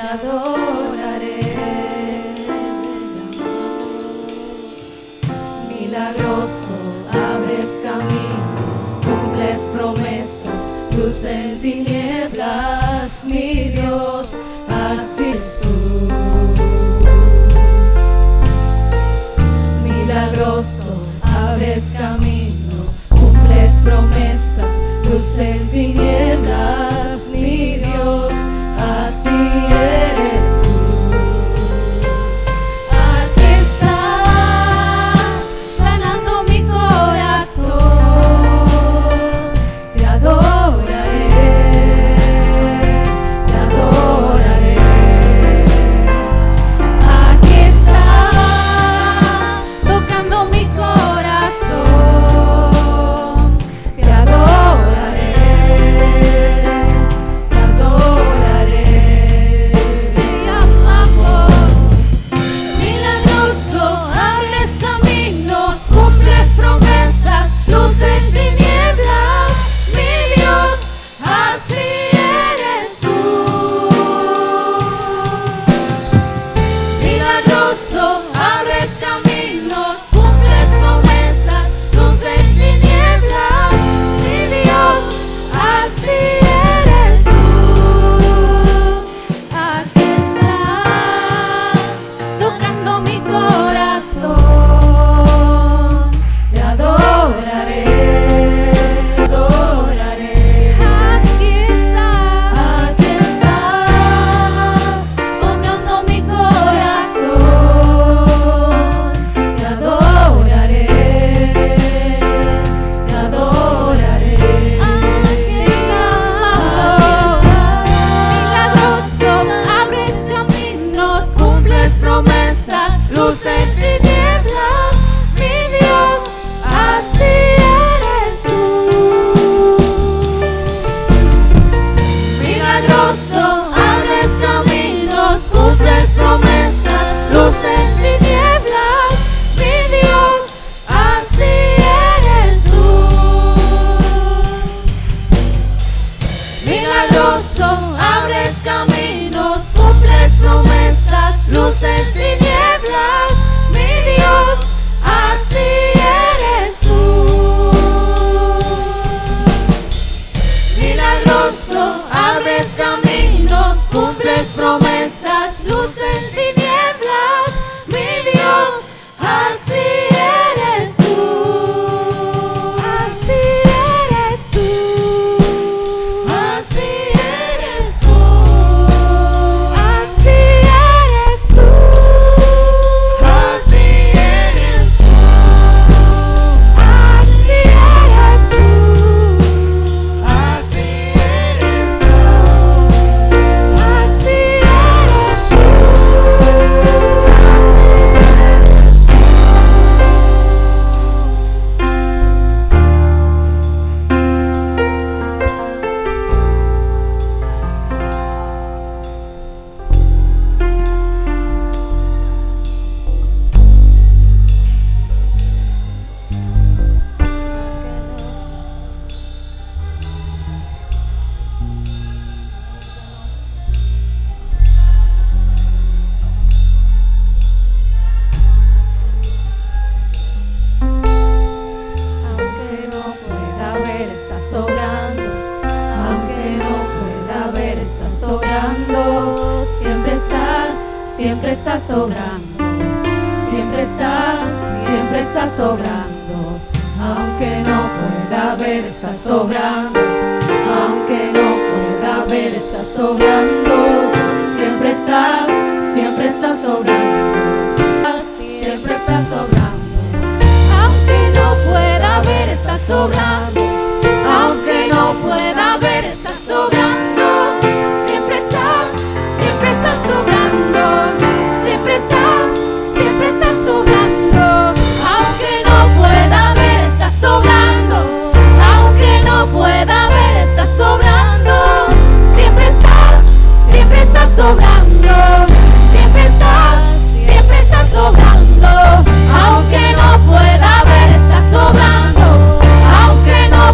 adoraré. Milagroso, abres caminos, cumples promesas, luz en tinieblas, mi Dios, así es tú. Milagroso, abres caminos, cumples promesas, luz en tinieblas, mi Dios, así eres tú. Aquí estás, sanando mi corazón, te adoraré, te adoraré. Aquí estás, tocando mi corazón, te adoraré, te adoraré. Te amamos. Milagroso, abres caminos, cumples promesas, luz en tinieblas, mi Dios, así eres tú. Milagroso, abres caminos, cumples promesas, luz en tinieblas, mi Dios, así eres tú. Aquí estás, tocando mi corazón, te adoraré, te adoraré. Aquí estás, sonando mi corazón, te adoraré, te adoraré. Aquí estás, milagroso, abres caminos, cumples promesas, luz en tinieblas, mi Dios, así eres tú. Milagroso, abres caminos, cumples promesas, luz en tinieblas, mi Dios, así eres tú. Milagroso, abres caminos, cumples promesas, luz en tinieblas, mi Dios, así eres tú. Milagroso, abres caminos, cumples promesas, luz en tinieblas, mi Dios, así eres tú. Así eres tú. Así eres tú. Así eres tú. Así eres tú. Así eres tú. Así eres tú. Así siempre estás sobrando, siempre estás sobrando, aunque no pueda ver, estás sobrando, aunque no pueda ver, estás sobrando, siempre estás sobrando, siempre estás sobrando, aunque no pueda ver, estás sobrando, aunque no pueda ver, estás sobrando, siempre estás sobrando, siempre estás sobrando, aunque no pueda ver, estás sobrando, aunque no pueda ver, estás sobrando, siempre estás sobrando, siempre estás sobrando, aunque no pueda ver, estás sobrando, aunque no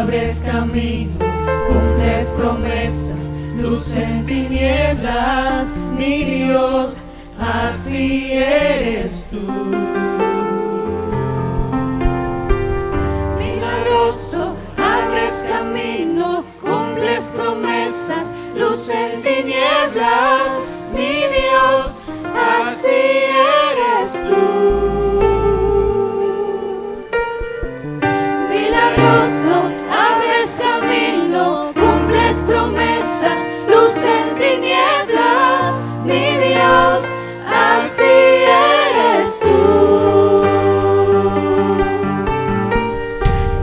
abres camino, cumples promesas, luz en tinieblas, mi Dios, así eres tú. Milagroso, abres camino, cumples promesas, luz en tinieblas, mi Dios, así eres tú. Milagroso, abres camino, cumples promesas, luz en tinieblas, mi Dios, así eres tú.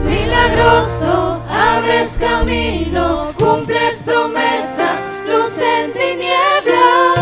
Milagroso, abres camino, cumples promesas, luz en tinieblas.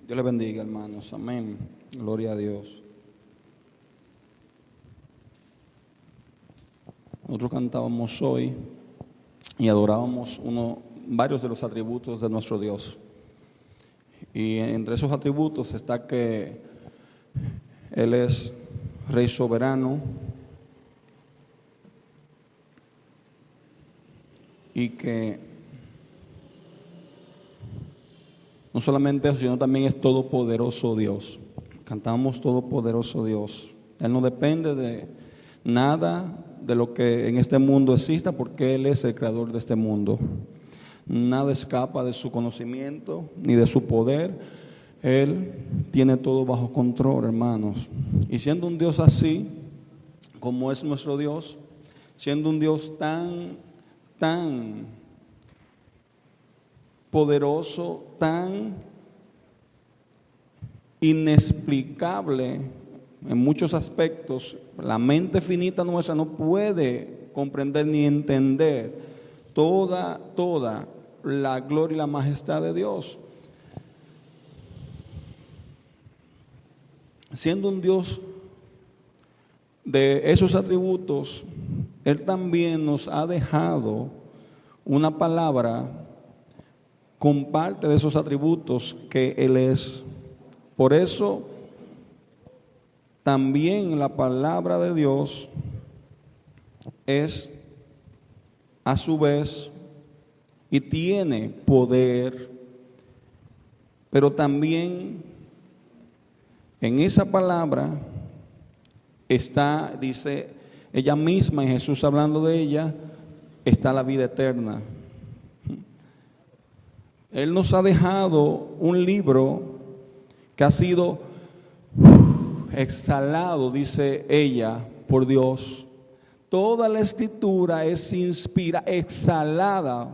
Dios les bendiga, hermanos. Amén. Gloria a Dios. Nosotros cantábamos hoy y adorábamos varios de los atributos de nuestro Dios. Y entre esos atributos está que Él es Rey soberano y que no solamente eso, sino también es todopoderoso Dios. Cantamos todopoderoso Dios. Él no depende de nada de lo que en este mundo exista, porque Él es el creador de este mundo. Nada escapa de su conocimiento ni de su poder. Él tiene todo bajo control, hermanos. Y siendo un Dios así, como es nuestro Dios, siendo un Dios tan poderoso, tan inexplicable en muchos aspectos, la mente finita nuestra no puede comprender ni entender toda la gloria y la majestad de Dios. Siendo un Dios de esos atributos, Él también nos ha dejado una palabra con parte de esos atributos que Él es. Por eso, también la palabra de Dios es, a su vez, y tiene poder, pero también en esa palabra está, dice ella misma, y Jesús hablando de ella, está la vida eterna. Él nos ha dejado un libro que ha sido exhalado, dice ella, por Dios. Toda la escritura es exhalada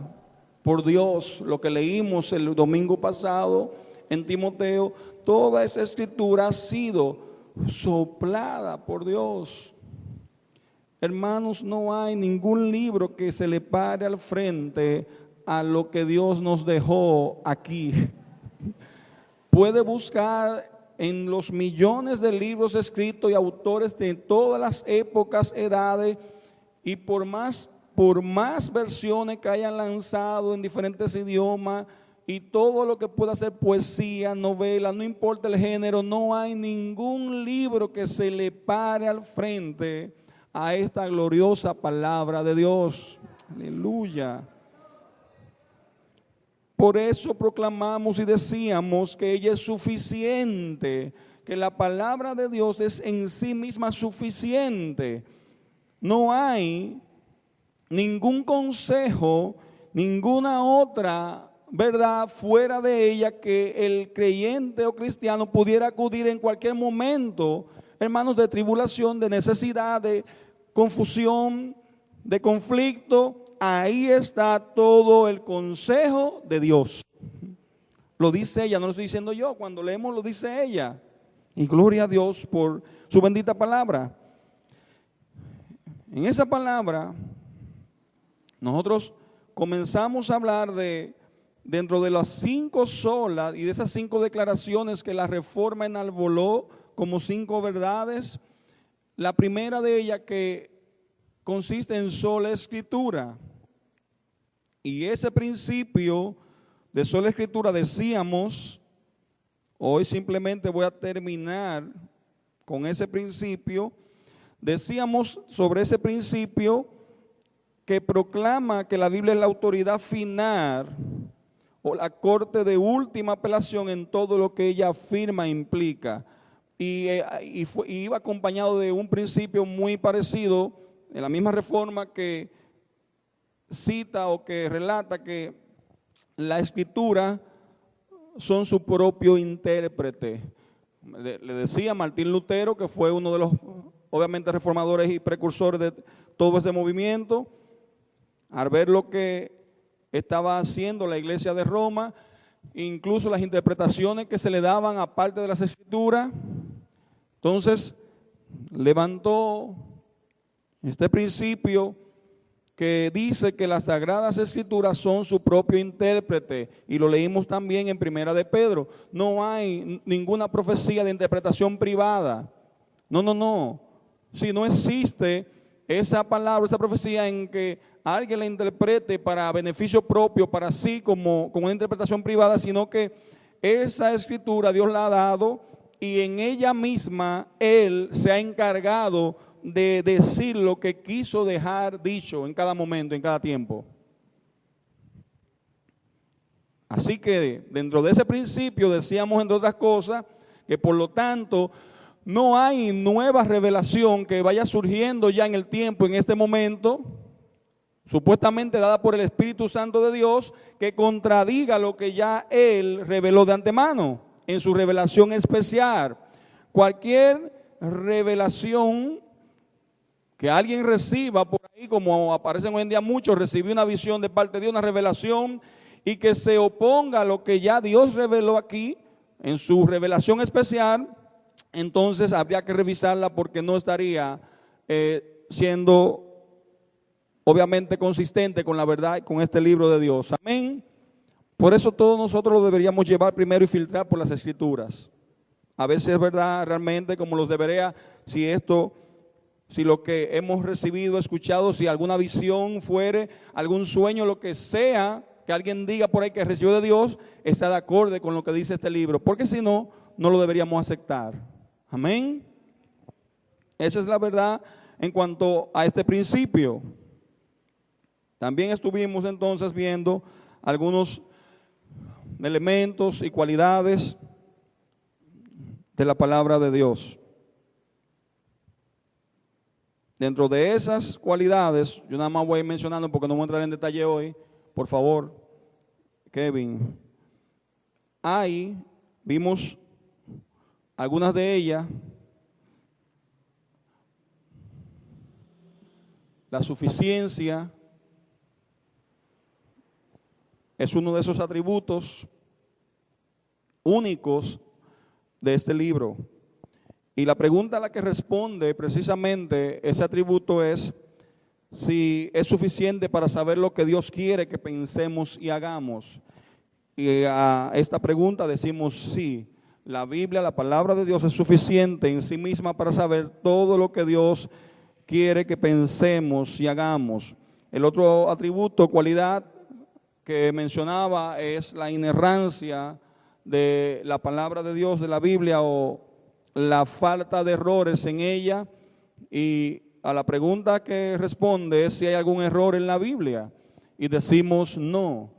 por Dios. Lo que leímos el domingo pasado en Timoteo, toda esa escritura ha sido soplada por Dios. Hermanos, no hay ningún libro que se le pare al frente a lo que Dios nos dejó aquí. Puede buscar en los millones de libros escritos y autores de todas las épocas, edades, y por más versiones que hayan lanzado en diferentes idiomas, y todo lo que pueda ser poesía, novela, no importa el género, no hay ningún libro que se le pare al frente a esta gloriosa palabra de Dios. Aleluya. Por eso proclamamos y decíamos que ella es suficiente, que la palabra de Dios es en sí misma suficiente. No hay ningún consejo, ninguna otra verdad fuera de ella que el creyente o cristiano pudiera acudir en cualquier momento, hermanos, de tribulación, de necesidad, de confusión, de conflicto. Ahí está todo el consejo de Dios. Lo dice ella, no lo estoy diciendo yo. Cuando leemos lo dice ella. Y gloria a Dios por su bendita palabra. En esa palabra nosotros comenzamos a hablar dentro de las 5 solas y de esas 5 declaraciones que la Reforma enarboló como 5 verdades. La primera de ellas que consiste en sola escritura. Y ese principio de sola escritura decíamos, hoy simplemente voy a terminar con ese principio. Decíamos sobre ese principio que proclama que la Biblia es la autoridad final o la corte de última apelación en todo lo que ella afirma e implica. Y iba acompañado de un principio muy parecido en la misma Reforma, que cita o que relata que la escritura son su propio intérprete. Le decía Martín Lutero, que fue uno de los obviamente reformadores y precursores de todo ese movimiento, al ver lo que estaba haciendo la iglesia de Roma, incluso las interpretaciones que se le daban aparte de las escrituras, entonces levantó este principio que dice que las Sagradas Escrituras son su propio intérprete, y lo leímos también en Primera de Pedro. No hay ninguna profecía de interpretación privada. No. Si no existe esa palabra, esa profecía en que alguien la interprete para beneficio propio, para sí, como una interpretación privada, sino que esa escritura Dios la ha dado y en ella misma Él se ha encargado de decir lo que quiso dejar dicho en cada momento, en cada tiempo. Así que dentro de ese principio decíamos, entre otras cosas, que por lo tanto no hay nueva revelación que vaya surgiendo ya en el tiempo, en este momento, supuestamente dada por el Espíritu Santo de Dios, que contradiga lo que ya Él reveló de antemano en su revelación especial. Cualquier revelación que alguien reciba por ahí, como aparecen hoy en día muchos, recibí una visión de parte de Dios, una revelación, y que se oponga a lo que ya Dios reveló aquí en su revelación especial, entonces habría que revisarla porque no estaría siendo obviamente consistente con la verdad y con este libro de Dios. Amén. Por eso todos nosotros lo deberíamos llevar primero y filtrar por las Escrituras. A ver si es verdad realmente como los debería, si lo que hemos recibido, escuchado, si alguna visión fuere, algún sueño, lo que sea, que alguien diga por ahí que recibió de Dios, está de acuerdo con lo que dice este libro. Porque si no, no lo deberíamos aceptar. Amén. Esa es la verdad en cuanto a este principio. También estuvimos entonces viendo algunos elementos y cualidades de la palabra de Dios. Dentro de esas cualidades, yo nada más voy a ir mencionando porque no voy a entrar en detalle hoy, por favor, Kevin. Vimos algunas de ellas. La suficiencia es uno de esos atributos únicos de este libro. Y la pregunta a la que responde precisamente ese atributo es si es suficiente para saber lo que Dios quiere que pensemos y hagamos. Y a esta pregunta decimos sí. La Biblia, la palabra de Dios es suficiente en sí misma para saber todo lo que Dios quiere que pensemos y hagamos. El otro atributo, cualidad que mencionaba es la inerrancia de la palabra de Dios, de la Biblia, o la falta de errores en ella. Y a la pregunta que responde es si hay algún error en la Biblia. Y decimos no.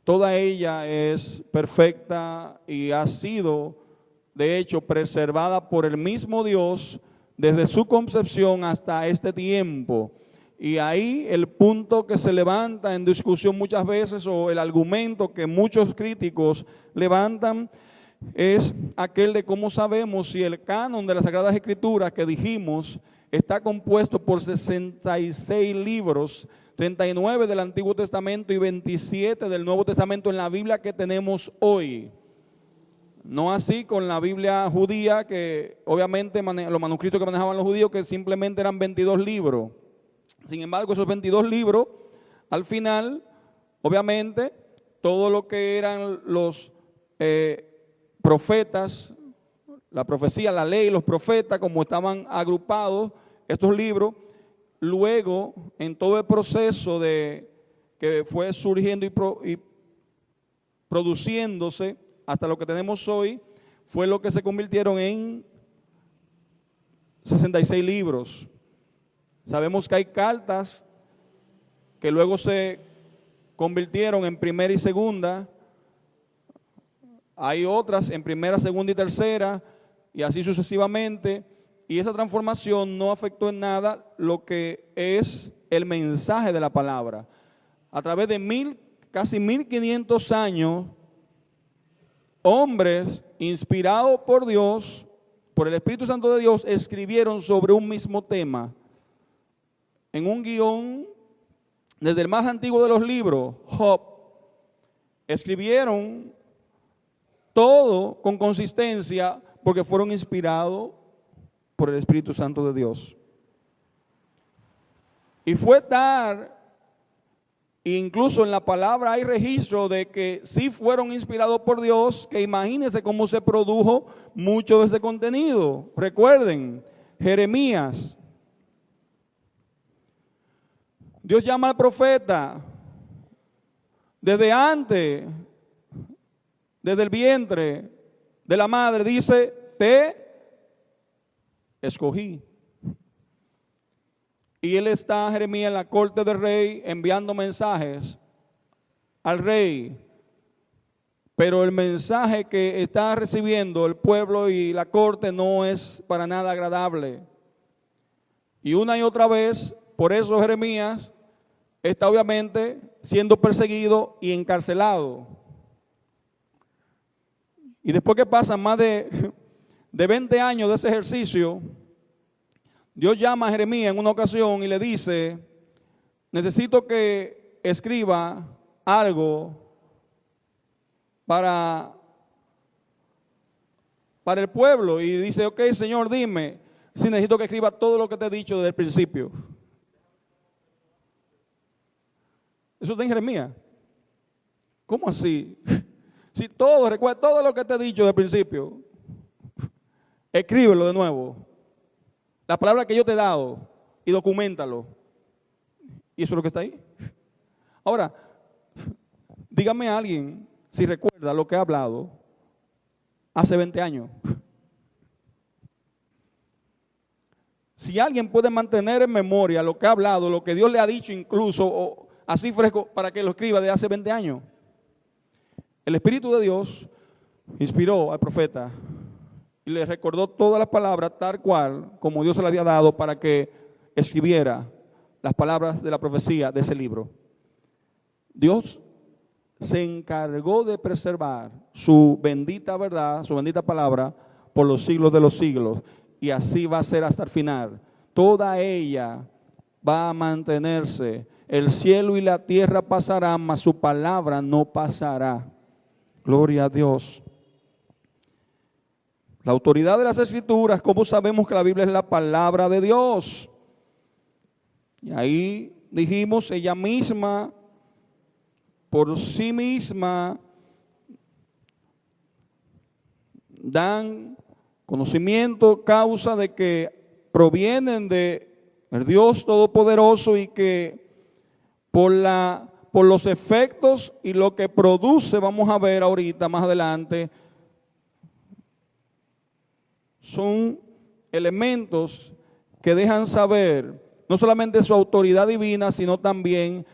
Toda ella es perfecta y ha sido, de hecho, preservada por el mismo Dios desde su concepción hasta este tiempo. Y ahí el punto que se levanta en discusión muchas veces, o el argumento que muchos críticos levantan, es aquel de cómo sabemos si el canon de las Sagradas Escrituras que dijimos está compuesto por 66 libros, 39 del Antiguo Testamento y 27 del Nuevo Testamento en la Biblia que tenemos hoy. No así con la Biblia judía, que obviamente los manuscritos que manejaban los judíos, que simplemente eran 22 libros. Sin embargo, esos 22 libros, al final, obviamente, todo lo que eran los profetas, la profecía, la ley, los profetas, como estaban agrupados estos libros, luego en todo el proceso de que fue surgiendo y produciéndose hasta lo que tenemos hoy, fue lo que se convirtieron en 66 libros. Sabemos que hay cartas que luego se convirtieron en primera y segunda. Hay otras en primera, segunda y tercera, y así sucesivamente. Y esa transformación no afectó en nada lo que es el mensaje de la palabra. A través de casi 1500 años, hombres inspirados por Dios, por el Espíritu Santo de Dios, escribieron sobre un mismo tema. En un guión, desde el más antiguo de los libros, Job, escribieron todo con consistencia porque fueron inspirados por el Espíritu Santo de Dios. Y fue tal Incluso en la palabra hay registro de que sí fueron inspirados por Dios, que imagínense cómo se produjo mucho de ese contenido. Recuerden, Jeremías. Dios llama al profeta desde antes, desde el vientre de la madre, dice, te escogí. Y él está, Jeremías, en la corte del rey enviando mensajes al rey. Pero el mensaje que está recibiendo el pueblo y la corte no es para nada agradable. Y una y otra vez, por eso Jeremías está obviamente siendo perseguido y encarcelado. Y después que pasan más de 20 años de ese ejercicio, Dios llama a Jeremías en una ocasión y le dice, necesito que escriba algo para el pueblo. Y dice, ok, Señor, dime si necesito que escriba todo lo que te he dicho desde el principio. Eso está en Jeremías. ¿Cómo así? Si todo, recuerda todo lo que te he dicho desde el principio, escríbelo de nuevo. La palabra que yo te he dado y documentalo. Y eso es lo que está ahí. Ahora, dígame a alguien si recuerda lo que ha hablado hace 20 años. Si alguien puede mantener en memoria lo que ha hablado, lo que Dios le ha dicho incluso, o así fresco, para que lo escriba de hace 20 años. El Espíritu de Dios inspiró al profeta y le recordó todas las palabras tal cual como Dios se le había dado para que escribiera las palabras de la profecía de ese libro. Dios se encargó de preservar su bendita verdad, su bendita palabra, por los siglos de los siglos. Y así va a ser hasta el final. Toda ella va a mantenerse. El cielo y la tierra pasarán, mas su palabra no pasará. Gloria a Dios. La autoridad de las Escrituras, ¿cómo sabemos que la Biblia es la palabra de Dios? Y ahí dijimos, ella misma, por sí misma, dan conocimiento, causa de que provienen de el Dios Todopoderoso y que por los efectos y lo que produce, vamos a ver ahorita más adelante, son elementos que dejan saber no solamente su autoridad divina, sino también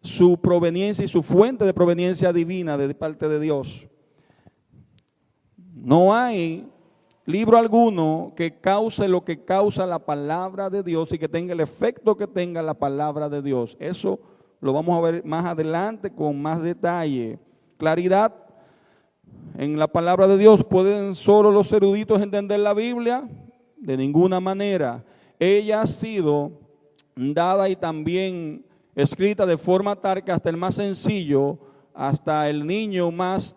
su proveniencia y su fuente de proveniencia divina de parte de Dios. No hay libro alguno que cause lo que causa la palabra de Dios y que tenga el efecto que tenga la palabra de Dios. Eso lo vamos a ver más adelante con más detalle. Claridad. En la palabra de Dios, ¿pueden solo los eruditos entender la Biblia? De ninguna manera. Ella ha sido dada y también escrita de forma tal que hasta el más sencillo, hasta el niño más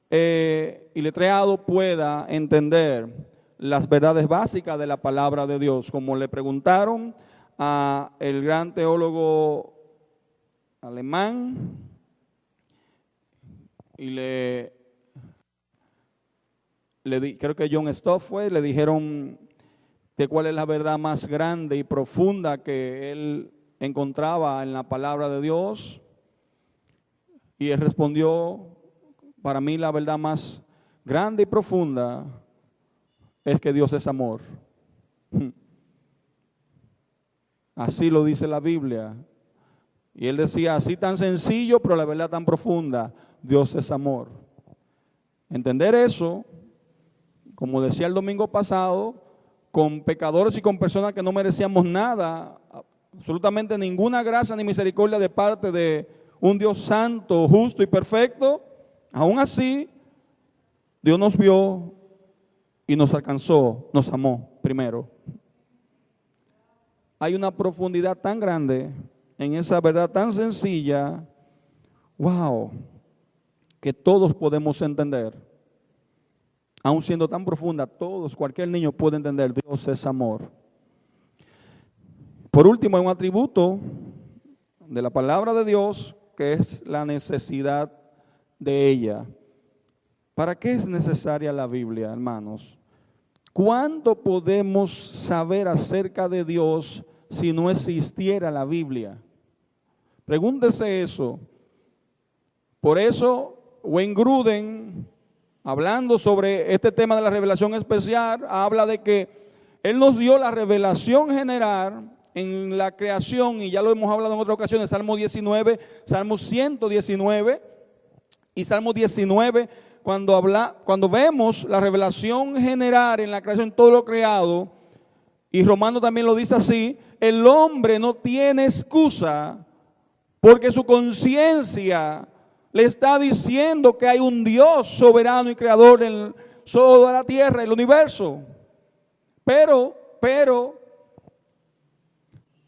iletrado pueda entender las verdades básicas de la palabra de Dios. Como le preguntaron a el gran teólogo alemán y creo que John Stott fue, le dijeron que cuál es la verdad más grande y profunda que él encontraba en la palabra de Dios. Y él respondió, para mí la verdad más grande y profunda es que Dios es amor. Así lo dice la Biblia. Y él decía, así tan sencillo, pero la verdad tan profunda, Dios es amor. Entender eso, como decía el domingo pasado, con pecadores y con personas que no merecíamos nada, absolutamente ninguna gracia ni misericordia de parte de un Dios santo, justo y perfecto, aún así, Dios nos vio y nos alcanzó, nos amó primero. Hay una profundidad tan grande en esa verdad tan sencilla, wow, que todos podemos entender. Aún siendo tan profunda, todos, cualquier niño puede entender, Dios es amor. Por último, hay un atributo de la palabra de Dios que es la necesidad de ella. ¿Para qué es necesaria la Biblia, hermanos? ¿Cuánto podemos saber acerca de Dios si no existiera la Biblia? Pregúntese eso. Por eso, Wayne Grudem, hablando sobre este tema de la revelación especial, habla de que Él nos dio la revelación general en la creación, y ya lo hemos hablado en otras ocasiones, Salmo 19, Salmo 119 y Salmo 19, cuando vemos la revelación general en la creación, todo lo creado, y Romano también lo dice así, el hombre no tiene excusa porque su conciencia le está diciendo que hay un Dios soberano y creador de toda la tierra, el universo. Pero,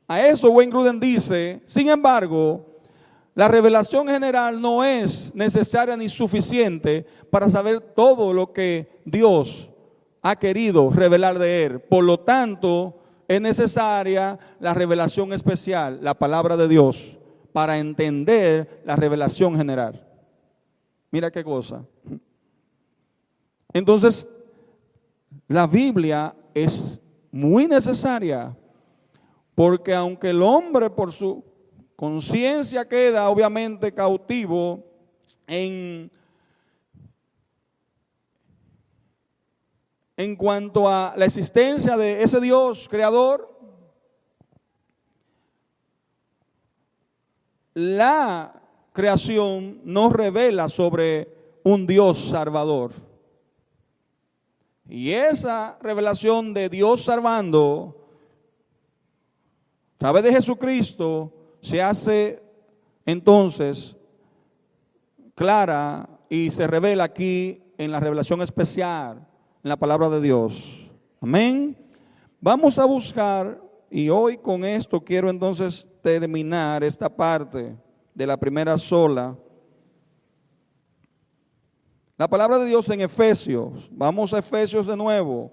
a eso Wayne Grudem dice, sin embargo, la revelación general no es necesaria ni suficiente para saber todo lo que Dios ha querido revelar de Él. Por lo tanto, es necesaria la revelación especial, la palabra de Dios, para entender la revelación general. Mira qué cosa. Entonces, la Biblia es muy necesaria, porque aunque el hombre por su conciencia queda obviamente cautivo en cuanto a la existencia de ese Dios creador, la creación nos revela sobre un Dios salvador. Y esa revelación de Dios salvando a través de Jesucristo se hace entonces clara y se revela aquí en la revelación especial, en la palabra de Dios. Amén. Vamos a buscar, y hoy con esto quiero entonces terminar esta parte de la primera sola. La palabra de Dios en Efesios. Vamos a Efesios de nuevo.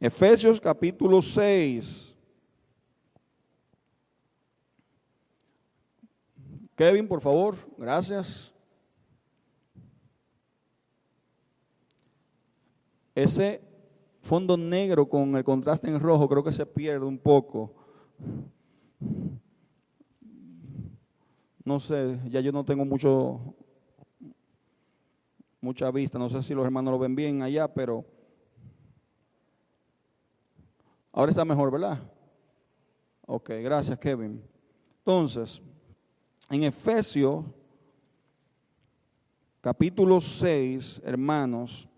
Efesios capítulo 6. Kevin, por favor, gracias. Ese fondo negro con el contraste en rojo creo que se pierde un poco. No sé, ya yo no tengo mucha vista, no sé si los hermanos lo ven bien allá, pero ahora está mejor, ¿verdad? Ok, gracias, Kevin. Entonces, en Efesios capítulo 6, hermanos,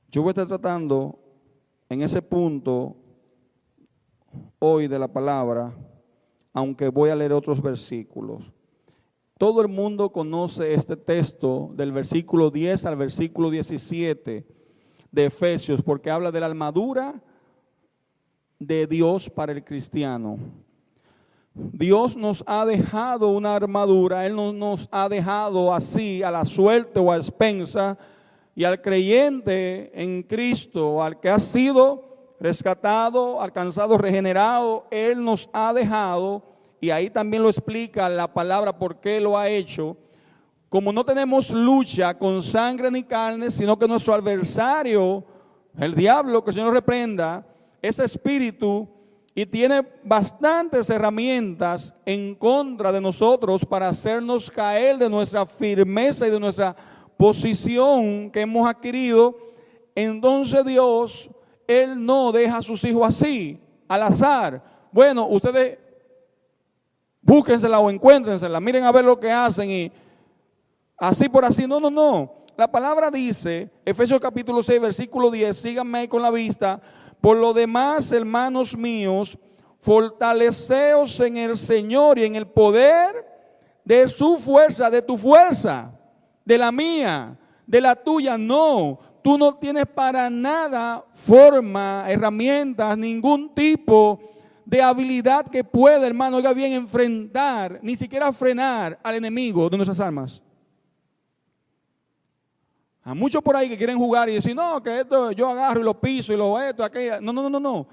yo voy a estar tratando en ese punto hoy de la palabra, aunque voy a leer otros versículos. Todo el mundo conoce este texto del versículo 10 al versículo 17 de Efesios, porque habla de la armadura de Dios para el cristiano. Dios nos ha dejado una armadura, Él no nos ha dejado así a la suerte o a expensa, y al creyente en Cristo, al que ha sido rescatado, alcanzado, regenerado, Él nos ha dejado, y ahí también lo explica la palabra por qué lo ha hecho. Como no tenemos lucha con sangre ni carne, sino que nuestro adversario, el diablo, que el Señor reprenda, es espíritu y tiene bastantes herramientas en contra de nosotros para hacernos caer de nuestra firmeza y de nuestra posición que hemos adquirido. Entonces Dios, Él no deja a sus hijos así, al azar. Bueno, ustedes búsquensela o encuéntrensela, miren a ver lo que hacen y así por así. No. La palabra dice, Efesios capítulo 6, versículo 10, síganme ahí con la vista. Por lo demás, hermanos míos, fortaleceos en el Señor y en el poder de su fuerza, de tu fuerza, de la mía, de la tuya. No, tú no tienes para nada forma, herramientas, ningún tipo de habilidad que pueda, hermano, oiga bien, enfrentar, ni siquiera frenar al enemigo de nuestras almas. Hay muchos por ahí que quieren jugar y decir, no, que esto yo agarro y lo piso y lo esto, aquello. No.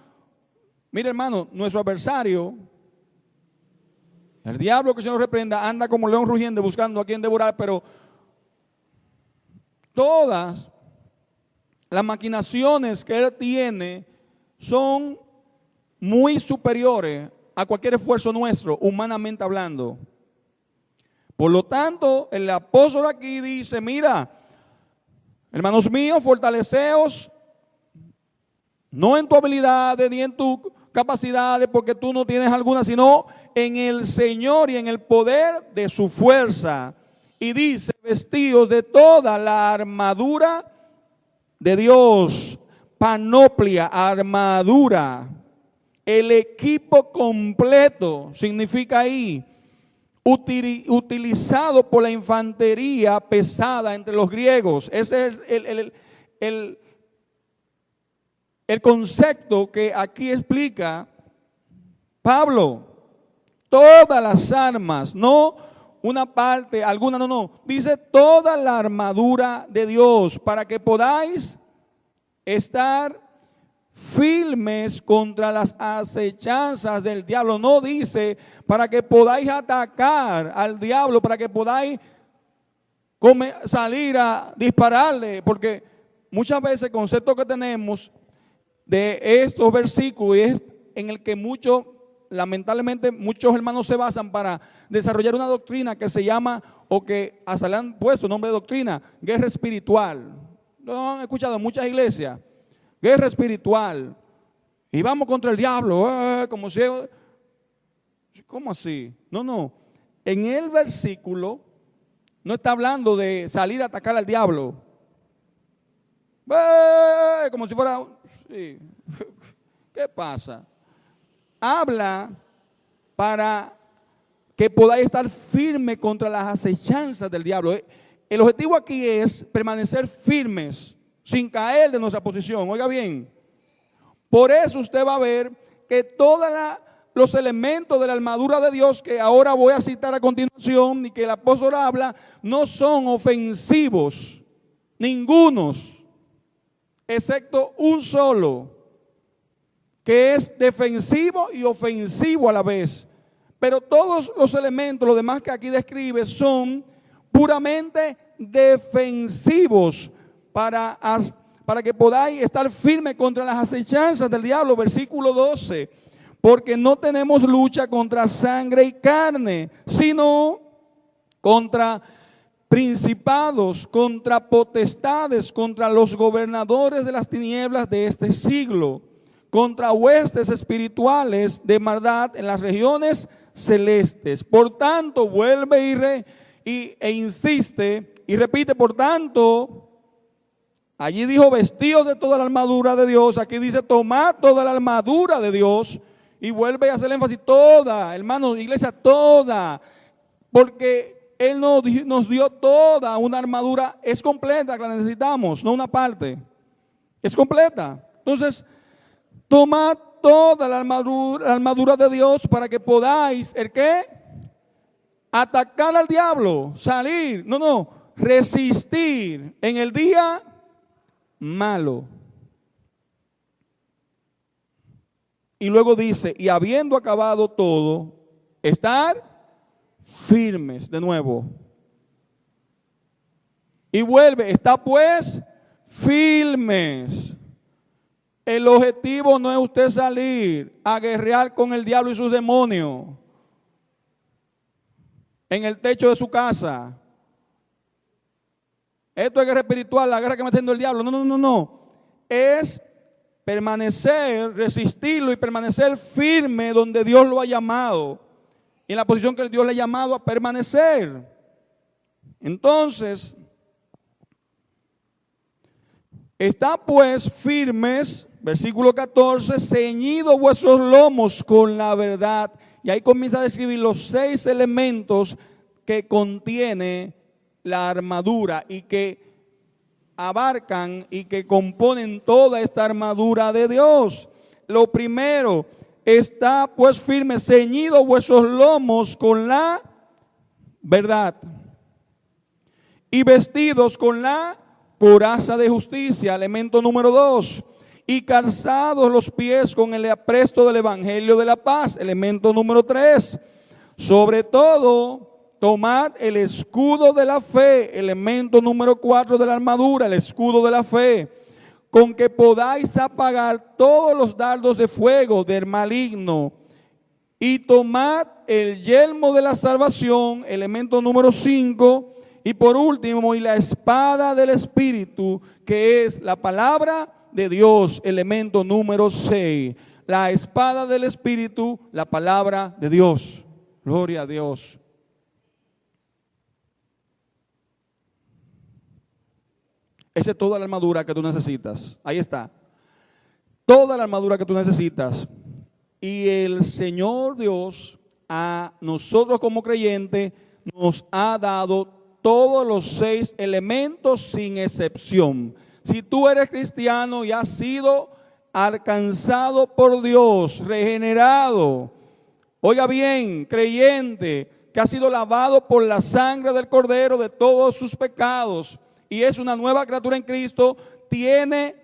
Mire, hermano, nuestro adversario, el diablo, que se nos reprenda, anda como león rugiente buscando a quien devorar, pero todas las maquinaciones que él tiene son muy superiores a cualquier esfuerzo nuestro, humanamente hablando. Por lo tanto, el apóstol aquí dice, mira, hermanos míos, fortaleceos, no en tu habilidades ni en tus capacidades, porque tú no tienes alguna, sino en el Señor y en el poder de su fuerza. Y dice, vestidos de toda la armadura de Dios, panoplia, armadura, el equipo completo, significa ahí, utilizado por la infantería pesada entre los griegos. Ese es el concepto que aquí explica Pablo. Todas las armas, no una parte, alguna, no. Dice toda la armadura de Dios para que podáis estar firmes contra las acechanzas del diablo. No dice para que podáis atacar al diablo, para que podáis salir a dispararle, porque muchas veces el concepto que tenemos de estos versículos es en el que lamentablemente muchos hermanos se basan para desarrollar una doctrina que se llama, o que hasta le han puesto nombre de doctrina, guerra espiritual. Lo han escuchado en muchas iglesias. Guerra espiritual. Y vamos contra el diablo. Como si... ¿Cómo así? No. En el versículo no está hablando de salir a atacar al diablo. Como si fuera... Sí. ¿Qué pasa? Habla para que podáis estar firme contra las acechanzas del diablo. El objetivo aquí es permanecer firmes, sin caer de nuestra posición. Oiga bien, por eso usted va a ver que todos los elementos de la armadura de Dios, que ahora voy a citar a continuación y que el apóstol habla, no son ofensivos, ningunos, excepto un solo, que es defensivo y ofensivo a la vez. Pero todos los elementos, los demás que aquí describe, son puramente defensivos para que podáis estar firmes contra las acechanzas del diablo. Versículo 12, porque no tenemos lucha contra sangre y carne, sino contra principados, contra potestades, contra los gobernadores de las tinieblas de este siglo, contra huestes espirituales de maldad en las regiones celestes. Por tanto, vuelve e insiste y repite, por tanto, allí dijo vestidos de toda la armadura de Dios, aquí dice tomad toda la armadura de Dios, y vuelve a hacer énfasis toda, hermanos, iglesia, toda, porque Él nos dio toda una armadura, es completa, que la necesitamos, no una parte, es completa. Entonces, tomad toda la armadura de Dios para que podáis, ¿el qué? Atacar al diablo, salir, resistir en el día malo. Y luego dice, y habiendo acabado todo, estar firmes de nuevo. Y vuelve, está pues firmes. El objetivo no es usted salir a guerrear con el diablo y sus demonios en el techo de su casa. Esto es guerra espiritual, la guerra que me está haciendo el diablo. No. Es permanecer, resistirlo y permanecer firme donde Dios lo ha llamado. En la posición que Dios le ha llamado a permanecer. Entonces, está pues firmes, versículo 14, ceñidos vuestros lomos con la verdad. Y ahí comienza a describir los 6 elementos que contiene la armadura y que abarcan y que componen toda esta armadura de Dios. Lo primero, está pues firme, ceñidos vuestros lomos con la verdad y vestidos con la coraza de justicia, elemento número 2, y calzados los pies con el apresto del evangelio de la paz. Elemento número 3. Sobre todo, tomad el escudo de la fe. Elemento número 4 de la armadura, el escudo de la fe, con que podáis apagar todos los dardos de fuego del maligno. Y tomad el yelmo de la salvación, elemento número 5. Y por último, y la espada del Espíritu, que es la palabra de Dios, elemento número 6. La espada del Espíritu, la palabra de Dios. Gloria a Dios. Esa es toda la armadura que tú necesitas. Ahí está. Toda la armadura que tú necesitas. Y el Señor Dios a nosotros como creyentes nos ha dado todos los 6 elementos sin excepción. Si tú eres cristiano y has sido alcanzado por Dios, regenerado, oiga bien, creyente, que ha sido lavado por la sangre del Cordero de todos sus pecados y es una nueva criatura en Cristo, tiene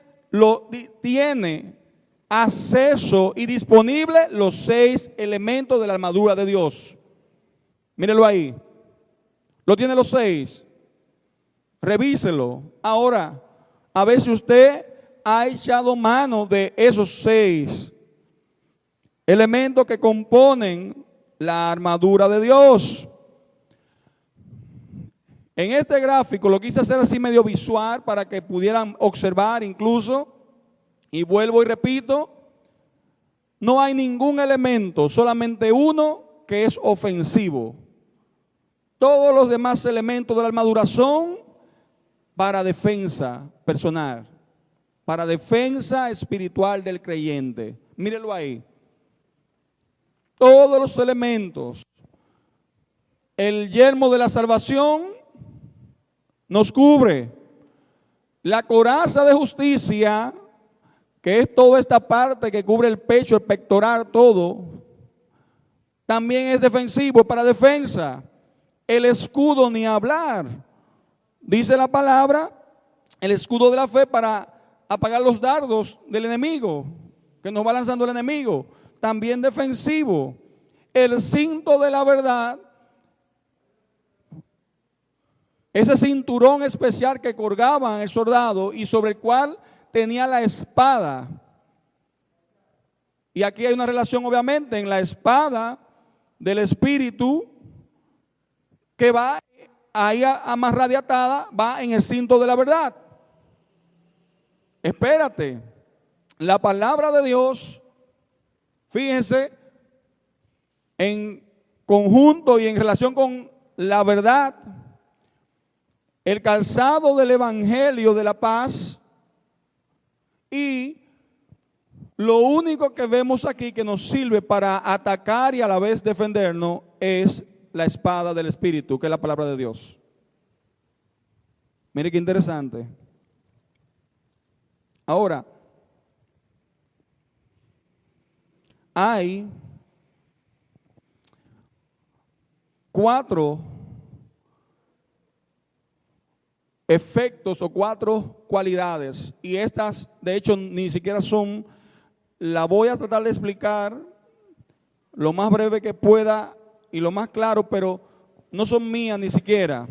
acceso y disponible los 6 elementos de la armadura de Dios. Mírelo ahí. Lo tiene los 6. Revíselo. Ahora, a ver si usted ha echado mano de esos 6 elementos que componen la armadura de Dios. En este gráfico lo quise hacer así medio visual para que pudieran observar incluso. Y vuelvo y repito, no hay ningún elemento, solamente uno que es ofensivo. Todos los demás elementos de la armadura son para defensa personal, para defensa espiritual del creyente. Mírenlo ahí. Todos los elementos. El yelmo de la salvación nos cubre. La coraza de justicia, que es toda esta parte que cubre el pecho, el pectoral, todo, también es defensivo, para defensa. El escudo ni hablar. Dice la palabra, el escudo de la fe para apagar los dardos del enemigo, que nos va lanzando el enemigo. También defensivo. El cinto de la verdad, ese cinturón especial que colgaban el soldado y sobre el cual tenía la espada. Y aquí hay una relación obviamente en la espada del Espíritu que va ahí amarrada y atada, va en el cinto de la verdad. Espérate, la palabra de Dios, fíjense, en conjunto y en relación con la verdad, el calzado del evangelio de la paz. Y lo único que vemos aquí que nos sirve para atacar y a la vez defendernos es la espada del Espíritu, que es la palabra de Dios. Mire qué interesante. Ahora, hay 4 efectos o 4 cualidades, y estas de hecho ni siquiera son, la voy a tratar de explicar lo más breve que pueda y lo más claro, pero no son mías ni siquiera.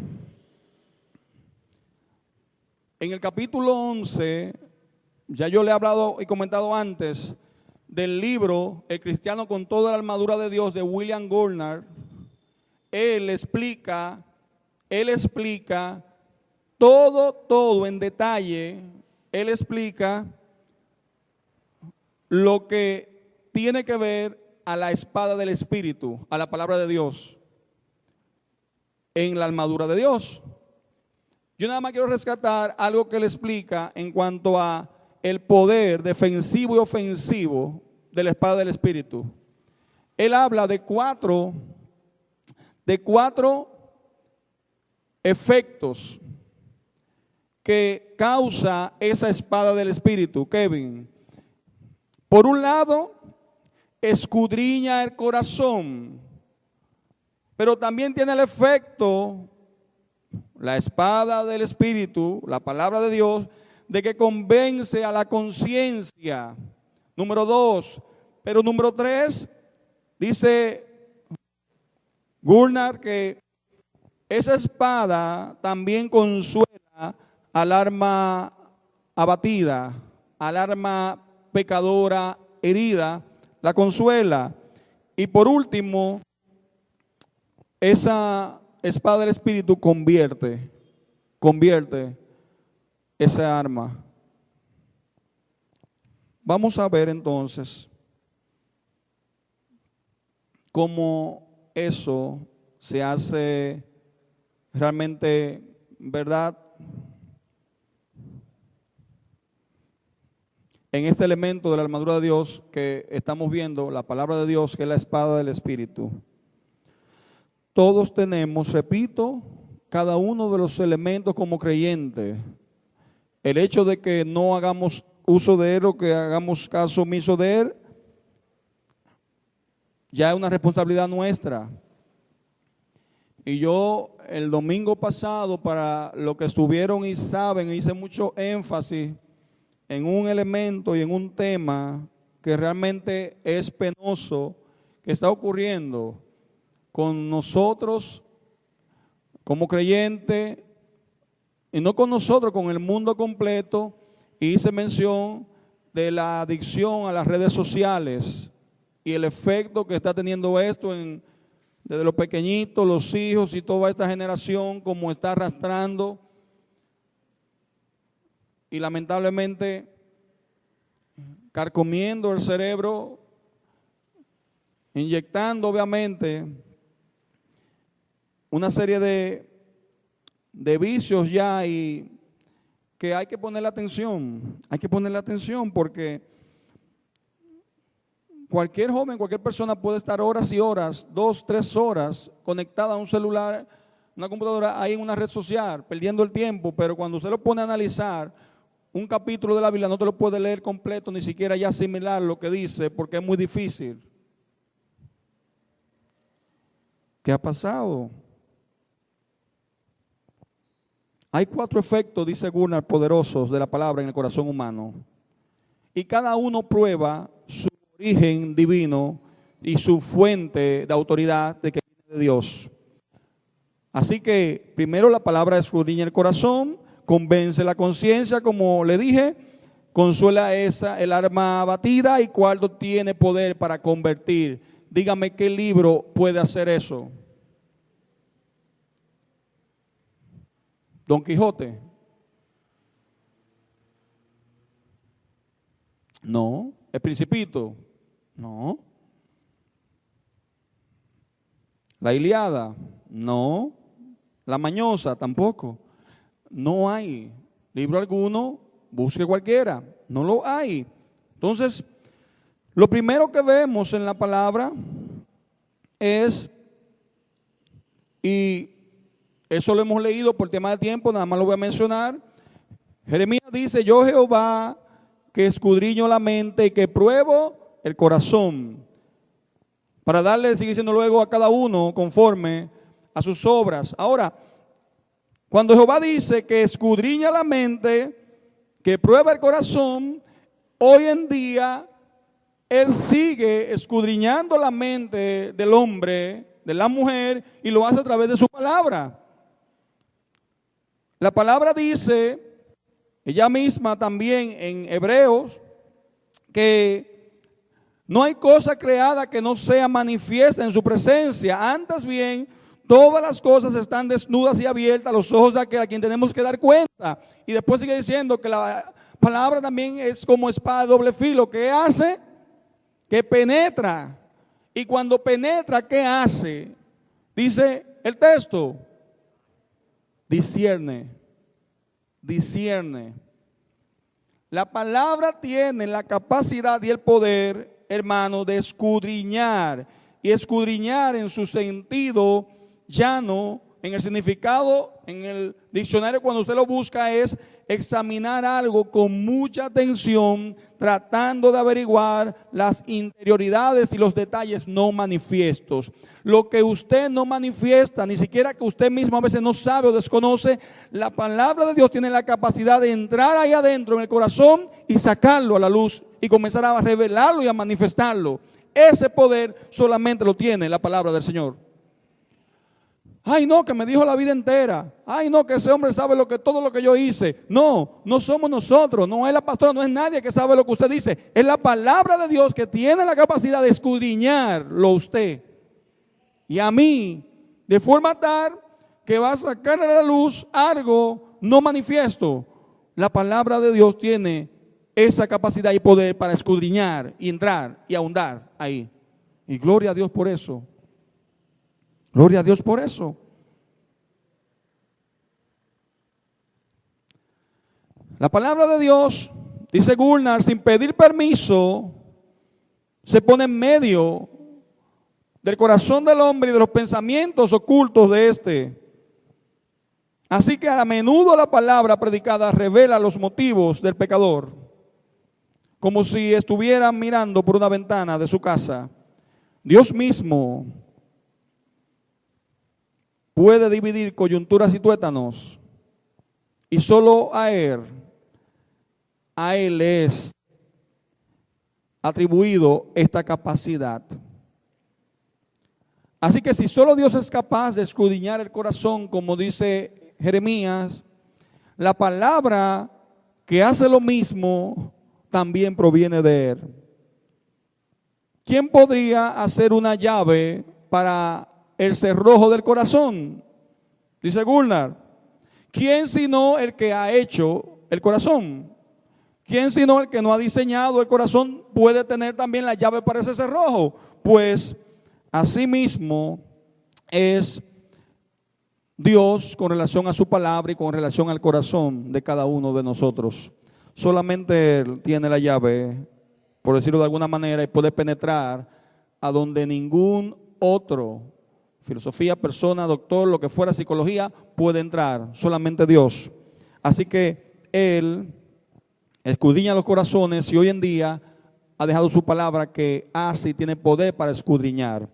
En el capítulo 11, ya yo le he hablado y comentado antes del libro El cristiano con toda la armadura de Dios, de William Gurnall. Él explica todo en detalle. Él explica lo que tiene que ver a la espada del Espíritu, a la palabra de Dios, en la armadura de Dios. Yo nada más quiero rescatar algo que él explica en cuanto a el poder defensivo y ofensivo de la espada del Espíritu. Él habla de cuatro efectos que causa esa espada del Espíritu, Kevin. Por un lado, escudriña el corazón, pero también tiene el efecto, la espada del Espíritu, la palabra de Dios, de que convence a la conciencia. Número 2. Pero número 3, dice Gurnard que esa espada también consuela al alma abatida, al alma pecadora herida, la consuela. Y por último, esa espada del Espíritu convierte esa arma. Vamos a ver entonces cómo eso se hace realmente verdad en este elemento de la armadura de Dios que estamos viendo, la palabra de Dios, que es la espada del Espíritu. Todos tenemos, repito, cada uno de los elementos como creyentes. El hecho de que no hagamos uso de él o que hagamos caso omiso de él, ya es una responsabilidad nuestra. Y yo el domingo pasado, para los que estuvieron y saben, hice mucho énfasis en un elemento y en un tema que realmente es penoso, que está ocurriendo con nosotros como creyentes, y no con nosotros, con el mundo completo. Y hice mención de la adicción a las redes sociales y el efecto que está teniendo esto desde los pequeñitos, los hijos y toda esta generación, como está arrastrando y lamentablemente carcomiendo el cerebro, inyectando obviamente una serie de vicios ya, y que hay que ponerle atención porque cualquier joven, cualquier persona puede estar horas y horas, 2, 3 horas conectada a un celular, una computadora, ahí en una red social, perdiendo el tiempo. Pero cuando usted lo pone a analizar, un capítulo de la Biblia no te lo puede leer completo, ni siquiera ya asimilar lo que dice, porque es muy difícil. ¿Qué ha pasado? Hay 4 efectos, dice Gunnar, poderosos de la palabra en el corazón humano. Y cada uno prueba su origen divino y su fuente de autoridad de que viene de Dios. Así que primero la palabra escudriña el corazón, convence la conciencia, como le dije, consuela el alma abatida, y cuarto, tiene poder para convertir. Dígame qué libro puede hacer eso. Don Quijote. No. El Principito. No. La Ilíada. No. La Mañosa tampoco. No hay libro alguno, busque cualquiera. No lo hay. Entonces, lo primero que vemos en la palabra es, y eso lo hemos leído por tema de tiempo, nada más lo voy a mencionar. Jeremías dice: yo Jehová, que escudriño la mente y que pruebo el corazón, para darle, sigue diciendo luego, a cada uno conforme a sus obras. Ahora, cuando Jehová dice que escudriña la mente, que prueba el corazón, hoy en día Él sigue escudriñando la mente del hombre, de la mujer, y lo hace a través de su palabra. La palabra dice, ella misma también en Hebreos, que no hay cosa creada que no sea manifiesta en su presencia. Antes bien, todas las cosas están desnudas y abiertas a los ojos de aquel a quien tenemos que dar cuenta. Y después sigue diciendo que la palabra también es como espada de doble filo. ¿Qué hace? Que penetra. Y cuando penetra, ¿qué hace? Dice el texto: discierne. La palabra tiene la capacidad y el poder, hermano, de escudriñar. Y escudriñar en su sentido llano, en el significado en el diccionario cuando usted lo busca es examinar algo con mucha atención, tratando de averiguar las interioridades y los detalles no manifiestos. Lo que usted no manifiesta, ni siquiera que usted mismo a veces no sabe o desconoce, la palabra de Dios tiene la capacidad de entrar ahí adentro en el corazón y sacarlo a la luz y comenzar a revelarlo y a manifestarlo. Ese poder solamente lo tiene la palabra del Señor. Ay, no, que me dijo la vida entera. Ay, no, que ese hombre sabe todo lo que yo hice. No, no somos nosotros, no es la pastora, no es nadie que sabe lo que usted dice. Es la palabra de Dios que tiene la capacidad de escudriñarlo usted y a mí, de forma tal que va a sacar a la luz algo no manifiesto. La palabra de Dios tiene esa capacidad y poder para escudriñar y entrar y ahondar ahí. Y gloria a Dios por eso. Gloria a Dios por eso. La palabra de Dios, dice Gulnar, sin pedir permiso, se pone en medio del corazón del hombre y de los pensamientos ocultos de éste. Así que a menudo la palabra predicada revela los motivos del pecador, como si estuvieran mirando por una ventana de su casa. Dios mismo puede dividir coyunturas y tuétanos, y solo a Él es atribuido esta capacidad. Así que si solo Dios es capaz de escudriñar el corazón, como dice Jeremías, la palabra que hace lo mismo también proviene de Él. ¿Quién podría hacer una llave para el cerrojo del corazón? Dice Gulnar. ¿Quién sino el que ha hecho el corazón? ¿Quién sino el que no ha diseñado el corazón puede tener también la llave para ese cerrojo? Pues asimismo es Dios con relación a su palabra y con relación al corazón de cada uno de nosotros. Solamente Él tiene la llave, por decirlo de alguna manera, y puede penetrar a donde ningún otro, filosofía, persona, doctor, lo que fuera, psicología, puede entrar. Solamente Dios. Así que Él escudriña los corazones y hoy en día ha dejado su palabra que hace y tiene poder para escudriñar.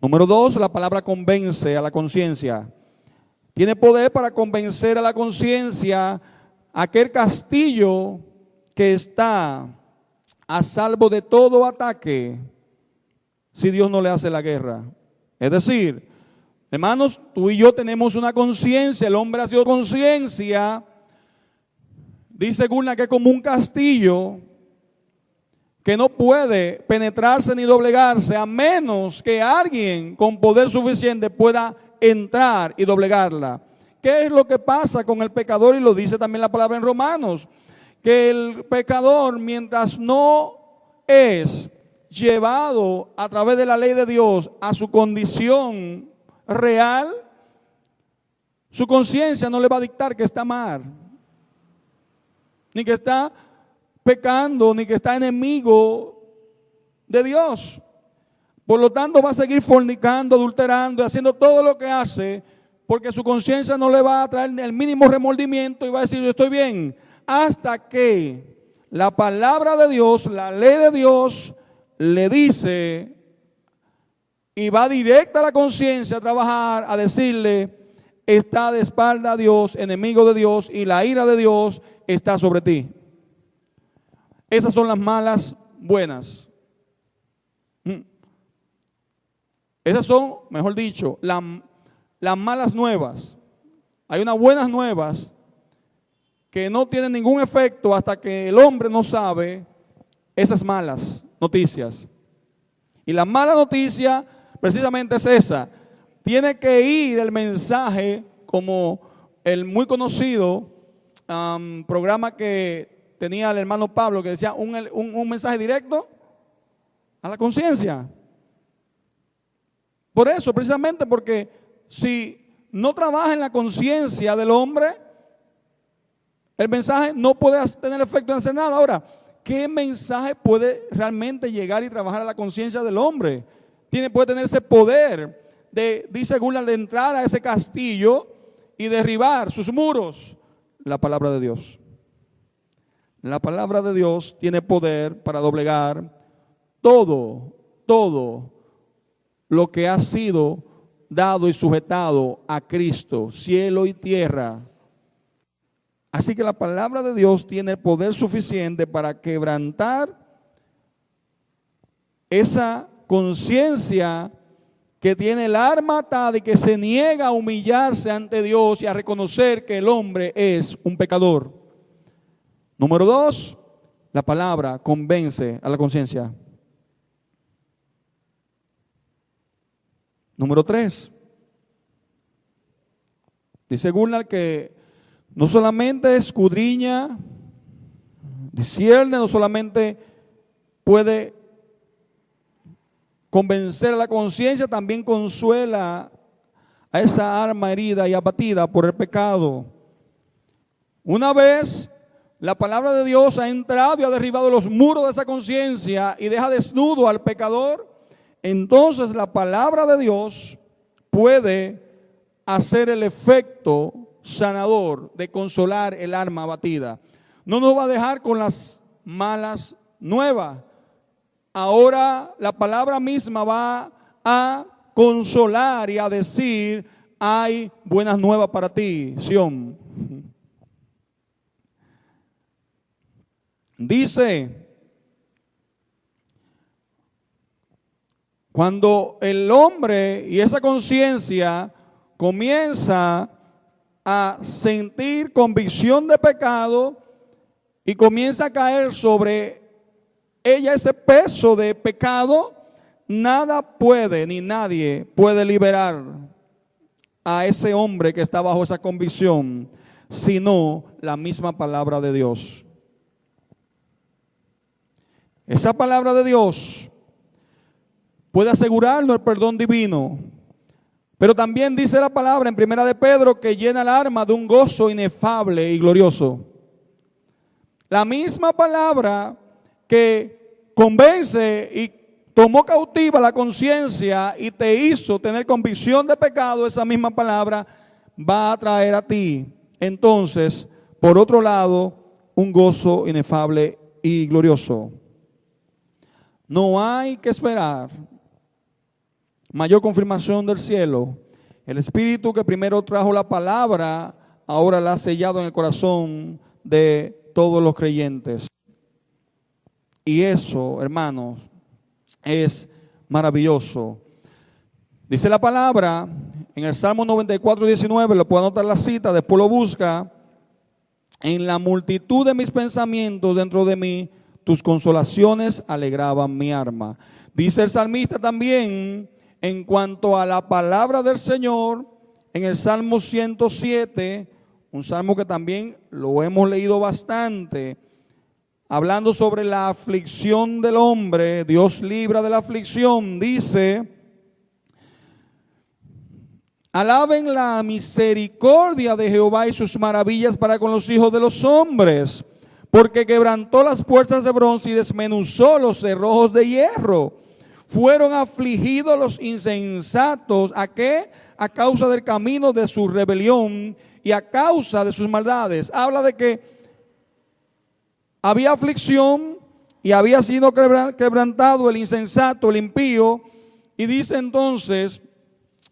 Número 2, la palabra convence a la conciencia. Tiene poder para convencer a la conciencia aquel castillo que está a salvo de todo ataque si Dios no le hace la guerra. Es decir, hermanos, tú y yo tenemos una conciencia, el hombre ha sido conciencia, dice Gulnar, que es como un castillo que no puede penetrarse ni doblegarse a menos que alguien con poder suficiente pueda entrar y doblegarla. ¿Qué es lo que pasa con el pecador? Y lo dice también la palabra en Romanos, que el pecador, mientras no es llevado a través de la ley de Dios a su condición real, su conciencia no le va a dictar que está mal, ni que está pecando, ni que está enemigo de Dios. Por lo tanto, va a seguir fornicando, adulterando, haciendo todo lo que hace, porque su conciencia no le va a traer el mínimo remordimiento y va a decir, yo estoy bien, hasta que la palabra de Dios, la ley de Dios, le dice y va directa a la conciencia a trabajar, a decirle, está de espalda a Dios, enemigo de Dios, y la ira de Dios está sobre ti. Esas son las malas buenas. Esas son, mejor dicho, las malas nuevas. Hay unas buenas nuevas que no tienen ningún efecto hasta que el hombre no sabe esas malas noticias. Y la mala noticia precisamente es esa. Tiene que ir el mensaje como el muy conocido programa que tenía el hermano Pablo, que decía un mensaje directo a la conciencia. Por eso, precisamente porque si no trabaja en la conciencia del hombre, el mensaje no puede tener efecto en hacer nada. Ahora, ¿qué mensaje puede realmente llegar y trabajar a la conciencia del hombre? Puede tener ese poder de, dice Gulnar, de entrar a ese castillo y derribar sus muros? La palabra de Dios. La palabra de Dios tiene poder para doblegar todo lo que ha sido dado y sujetado a Cristo, cielo y tierra. Así que la palabra de Dios tiene poder suficiente para quebrantar esa conciencia que tiene el alma atada y que se niega a humillarse ante Dios y a reconocer que el hombre es un pecador. Número 2, la palabra convence a la conciencia. Número 3, dice Gurnall que no solamente escudriña, discierne, no solamente puede convencer a la conciencia, también consuela a esa alma herida y abatida por el pecado. Una vez la palabra de Dios ha entrado y ha derribado los muros de esa conciencia y deja desnudo al pecador, entonces la palabra de Dios puede hacer el efecto sanador de consolar el alma abatida. No nos va a dejar con las malas nuevas. Ahora la palabra misma va a consolar y a decir: hay buenas nuevas para ti, Sión. Dice, cuando el hombre y esa conciencia comienza a sentir convicción de pecado y comienza a caer sobre ella ese peso de pecado, nada puede ni nadie puede liberar a ese hombre que está bajo esa convicción, sino la misma palabra de Dios. Esa palabra de Dios puede asegurarnos el perdón divino, pero también dice la palabra en 1 de Pedro que llena el alma de un gozo inefable y glorioso. La misma palabra que convence y tomó cautiva la conciencia y te hizo tener convicción de pecado, esa misma palabra va a traer a ti, entonces, por otro lado, un gozo inefable y glorioso. No hay que esperar mayor confirmación del cielo. El Espíritu que primero trajo la palabra, ahora la ha sellado en el corazón de todos los creyentes. Y eso, hermanos, es maravilloso. Dice la palabra en el Salmo 94:19, lo puedo anotar la cita, después lo busca: en la multitud de mis pensamientos dentro de mí, tus consolaciones alegraban mi alma. Dice el salmista también en cuanto a la palabra del Señor, en el Salmo 107, un salmo que también lo hemos leído bastante, hablando sobre la aflicción del hombre. Dios libra de la aflicción. Dice: alaben la misericordia de Jehová y sus maravillas para con los hijos de los hombres, porque quebrantó las puertas de bronce y desmenuzó los cerrojos de hierro. Fueron afligidos los insensatos. ¿A qué? A causa del camino de su rebelión y a causa de sus maldades. Habla de que había aflicción y había sido quebrantado el insensato, el impío. Y dice entonces,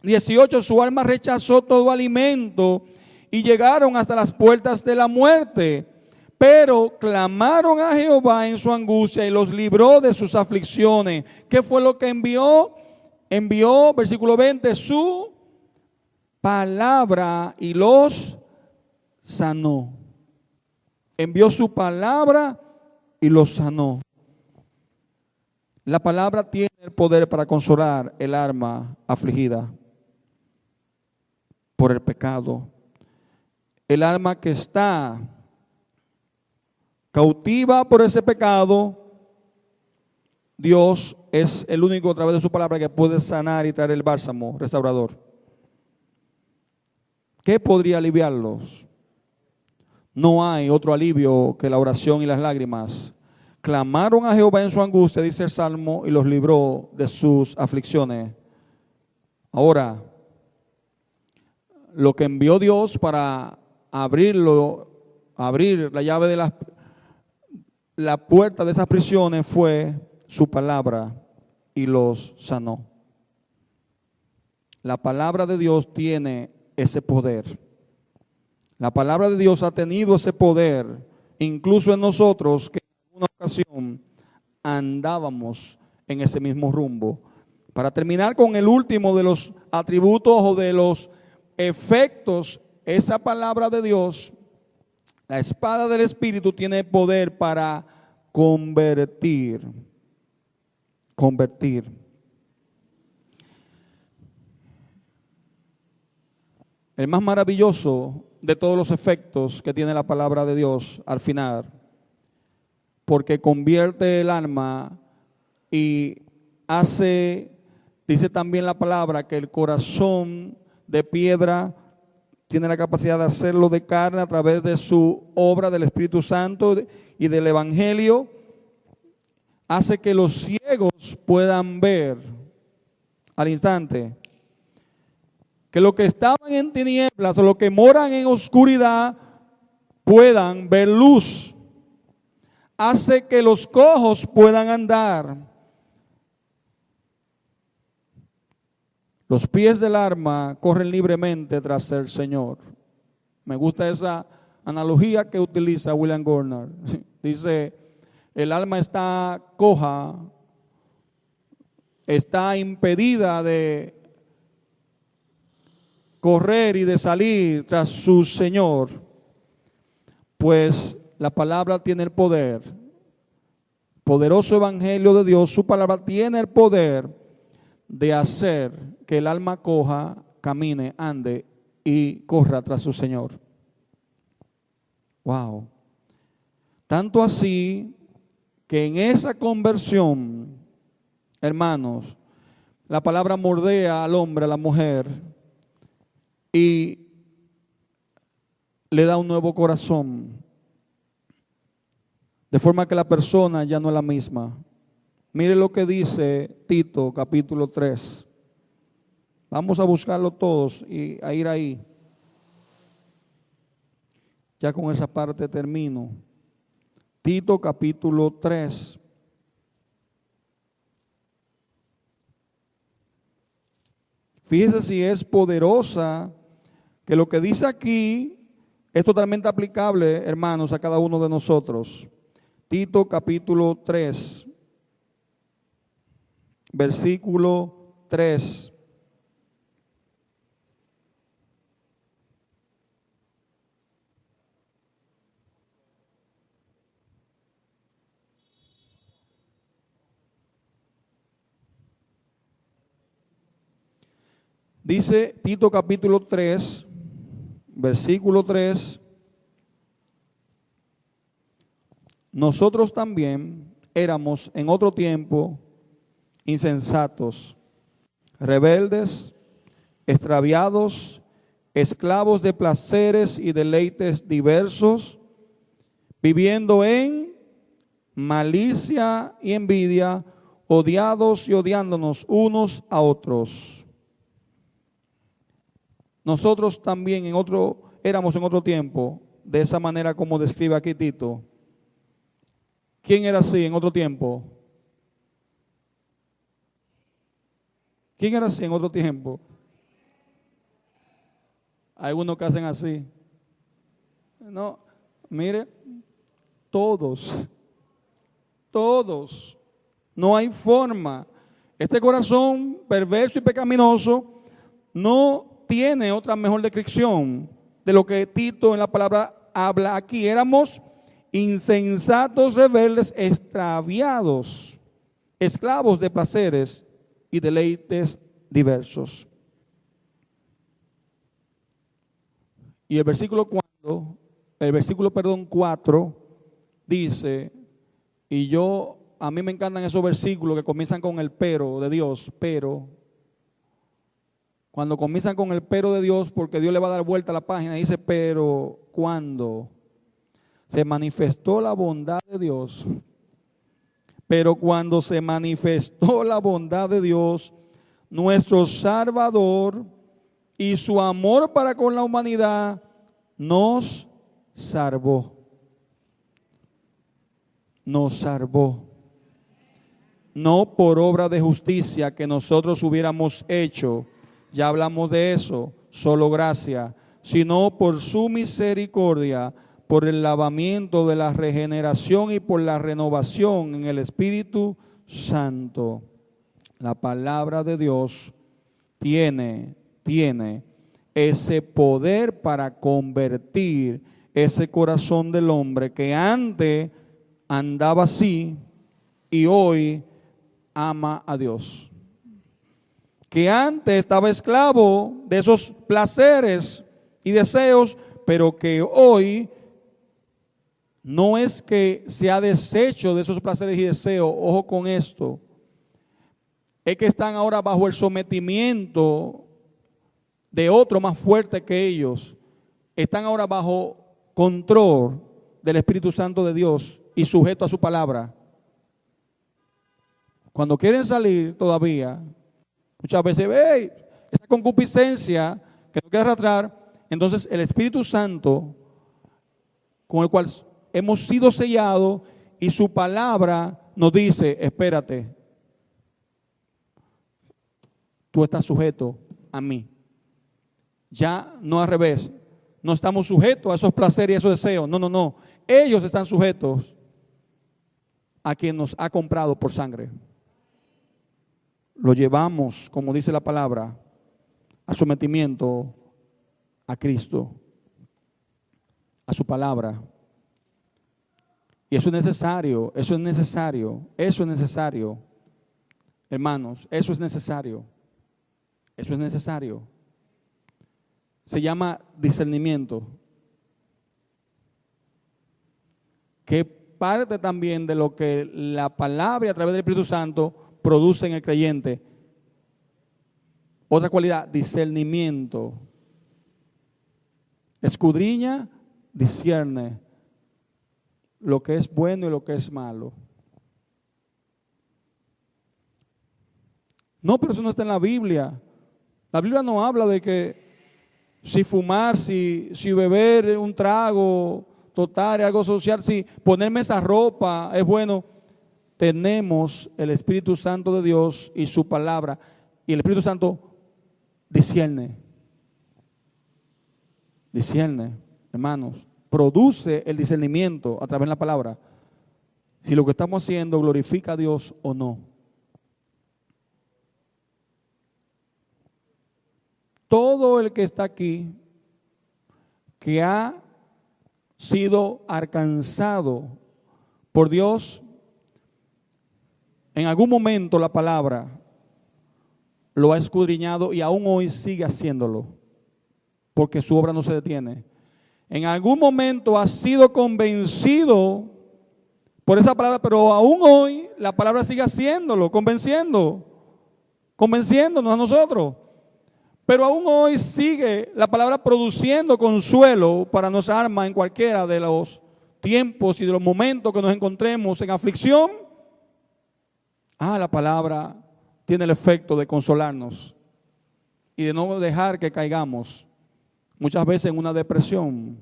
18, su alma rechazó todo alimento y llegaron hasta las puertas de la muerte. Pero clamaron a Jehová en su angustia y los libró de sus aflicciones. ¿Qué fue lo que envió? Envió, versículo 20, su palabra y los sanó. Envió su palabra y los sanó. La palabra tiene el poder para consolar el alma afligida por el pecado. El alma que está cautiva por ese pecado, Dios es el único a través de su palabra que puede sanar y traer el bálsamo restaurador. ¿Qué podría aliviarlos? No hay otro alivio que la oración y las lágrimas. Clamaron a Jehová en su angustia, dice el Salmo, y los libró de sus aflicciones. Ahora, lo que envió Dios para abrir la llave de la puerta de esas prisiones fue su palabra y los sanó. La palabra de Dios tiene ese poder. La palabra de Dios ha tenido ese poder, incluso en nosotros que en una ocasión andábamos en ese mismo rumbo. Para terminar con el último de los atributos o de los efectos, esa palabra de Dios, la espada del Espíritu, tiene poder para convertir. El más maravilloso de todos los efectos que tiene la palabra de Dios al final, porque convierte el alma y hace, dice también la palabra, que el corazón de piedra tiene la capacidad de hacerlo de carne a través de su obra del Espíritu Santo y del Evangelio. Hace que los ciegos puedan ver al instante. Que los que estaban en tinieblas o los que moran en oscuridad puedan ver luz. Hace que los cojos puedan andar. Los pies del alma corren libremente tras el Señor. Me gusta esa analogía que utiliza William Gardner. Dice, el alma está coja, está impedida de correr y de salir tras su Señor, pues la palabra tiene el poder. Poderoso evangelio de Dios, su palabra tiene el poder de hacer que el alma coja, camine, ande y corra tras su Señor. Wow. Tanto así que en esa conversión, hermanos, la palabra moldea al hombre, a la mujer, y le da un nuevo corazón, de forma que la persona ya no es la misma. Mire lo que dice Tito capítulo 3. Vamos a buscarlo todos y a ir ahí. Ya con esa parte termino. Tito capítulo 3. Fíjese si es poderosa, que lo que dice aquí es totalmente aplicable, hermanos, a cada uno de nosotros. Tito capítulo 3, versículo 3. Dice Tito capítulo 3, versículo 3. Nosotros también éramos en otro tiempo insensatos, rebeldes, extraviados, esclavos de placeres y deleites diversos, viviendo en malicia y envidia, odiados y odiándonos unos a otros. Nosotros también éramos en otro tiempo, de esa manera como describe aquí Tito. ¿Quién era así en otro tiempo? ¿Quién era así en otro tiempo? Hay algunos que hacen así. No, mire, todos. No hay forma. Este corazón perverso y pecaminoso no tiene otra mejor descripción de lo que Tito en la palabra habla aquí. Éramos insensatos, rebeldes, extraviados, esclavos de placeres y deleites diversos. Y el versículo 4 dice, a mí me encantan esos versículos que comienzan con el pero de Dios, pero. Cuando comienzan con el pero de Dios, porque Dios le va a dar vuelta a la página, dice, pero cuando se manifestó la bondad de Dios, pero cuando se manifestó la bondad de Dios, nuestro Salvador, y su amor para con la humanidad nos salvó. Nos salvó. No por obra de justicia que nosotros hubiéramos hecho, ya hablamos de eso, solo gracia, sino por su misericordia, por el lavamiento de la regeneración y por la renovación en el Espíritu Santo. La palabra de Dios tiene ese poder para convertir ese corazón del hombre que antes andaba así y hoy ama a Dios. Que antes estaba esclavo de esos placeres y deseos, pero que hoy no es que se ha deshecho de esos placeres y deseos. Ojo con esto. Es que están ahora bajo el sometimiento de otro más fuerte que ellos. Están ahora bajo control del Espíritu Santo de Dios y sujeto a su palabra. Cuando quieren salir todavía, muchas veces, esa concupiscencia que no quiere arrastrar, entonces el Espíritu Santo, con el cual hemos sido sellados, y su palabra nos dice, espérate, tú estás sujeto a mí. Ya no al revés, no estamos sujetos a esos placeres y esos deseos, no, ellos están sujetos a quien nos ha comprado por sangre. Lo llevamos, como dice la palabra, a sometimiento a Cristo, a su palabra. Y eso es necesario, hermanos, eso es necesario. Se llama discernimiento, que parte también de lo que la palabra a través del Espíritu Santo produce en el creyente. Otra cualidad, discernimiento. Escudriña, discierne lo que es bueno y lo que es malo. No, pero eso no está en la Biblia. La Biblia no habla de que si fumar, si beber un trago total, algo social, si ponerme esa ropa es bueno. Tenemos el Espíritu Santo de Dios y su palabra, y el Espíritu Santo discierne, hermanos, produce el discernimiento a través de la palabra, si lo que estamos haciendo glorifica a Dios o no. Todo el que está aquí, que ha sido alcanzado por Dios, en algún momento la palabra lo ha escudriñado y aún hoy sigue haciéndolo, porque su obra no se detiene. En algún momento ha sido convencido por esa palabra, pero aún hoy la palabra sigue haciéndolo, convenciéndonos a nosotros. Pero aún hoy sigue la palabra produciendo consuelo para nuestra alma en cualquiera de los tiempos y de los momentos que nos encontremos en aflicción. La palabra tiene el efecto de consolarnos y de no dejar que caigamos muchas veces en una depresión.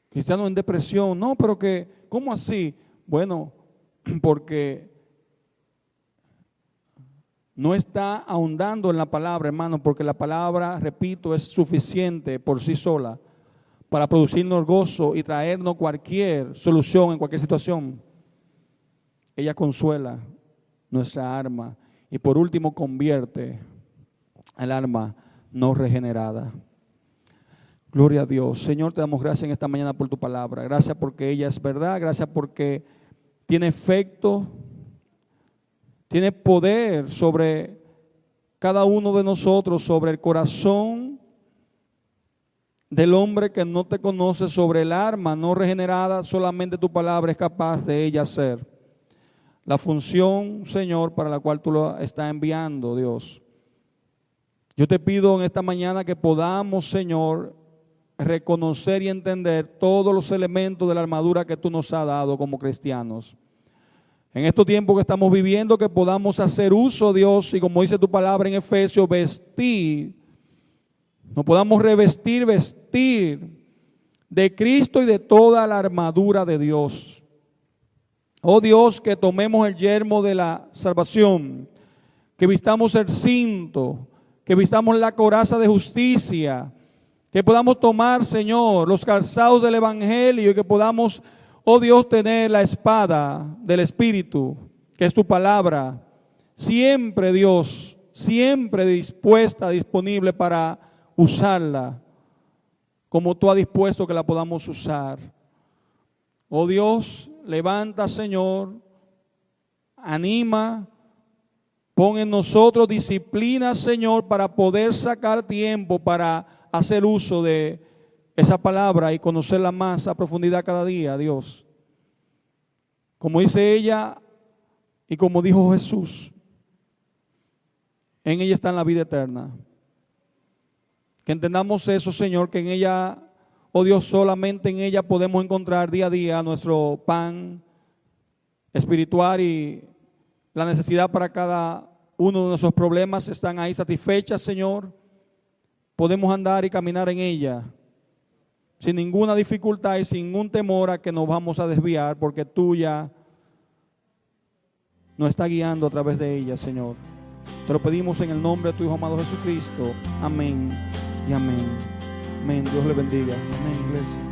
Cristianos en depresión, no, pero que, ¿cómo así? Bueno, porque no está ahondando en la palabra, hermano, porque la palabra, repito, es suficiente por sí sola para producirnos gozo y traernos cualquier solución en cualquier situación. Ella consuela nuestra alma y por último convierte al alma no regenerada. Gloria a Dios. Señor, te damos gracias en esta mañana por tu palabra. Gracias porque ella es verdad. Gracias porque tiene efecto, tiene poder sobre cada uno de nosotros, sobre el corazón del hombre que no te conoce, sobre el alma no regenerada. Solamente tu palabra es capaz de ella hacer la función, Señor, para la cual tú lo estás enviando, Dios. Yo te pido en esta mañana que podamos, Señor, reconocer y entender todos los elementos de la armadura que tú nos has dado como cristianos. En estos tiempos que estamos viviendo, que podamos hacer uso, Dios, y como dice tu palabra en Efesios, vestir, nos podamos revestir, vestir de Cristo y de toda la armadura de Dios. Oh Dios, que tomemos el yelmo de la salvación, que vistamos el cinto, que vistamos la coraza de justicia, que podamos tomar, Señor, los calzados del Evangelio y que podamos, oh Dios, tener la espada del Espíritu, que es tu palabra, siempre, Dios, siempre dispuesta, disponible para usarla, como tú has dispuesto que la podamos usar. Oh Dios, levanta, Señor, anima, pon en nosotros disciplina, Señor, para poder sacar tiempo para hacer uso de esa palabra y conocerla más a profundidad cada día, Dios. Como dice ella y como dijo Jesús, en ella está la vida eterna. Que entendamos eso, Señor, que en ella, oh Dios, solamente en ella podemos encontrar día a día nuestro pan espiritual y la necesidad para cada uno de nuestros problemas están ahí satisfechas, Señor. Podemos andar y caminar en ella sin ninguna dificultad y sin ningún temor a que nos vamos a desviar, porque tú ya nos estás guiando a través de ella, Señor. Te lo pedimos en el nombre de tu Hijo amado Jesucristo. Amén y amén. Amén. Dios le bendiga. Amén, iglesia.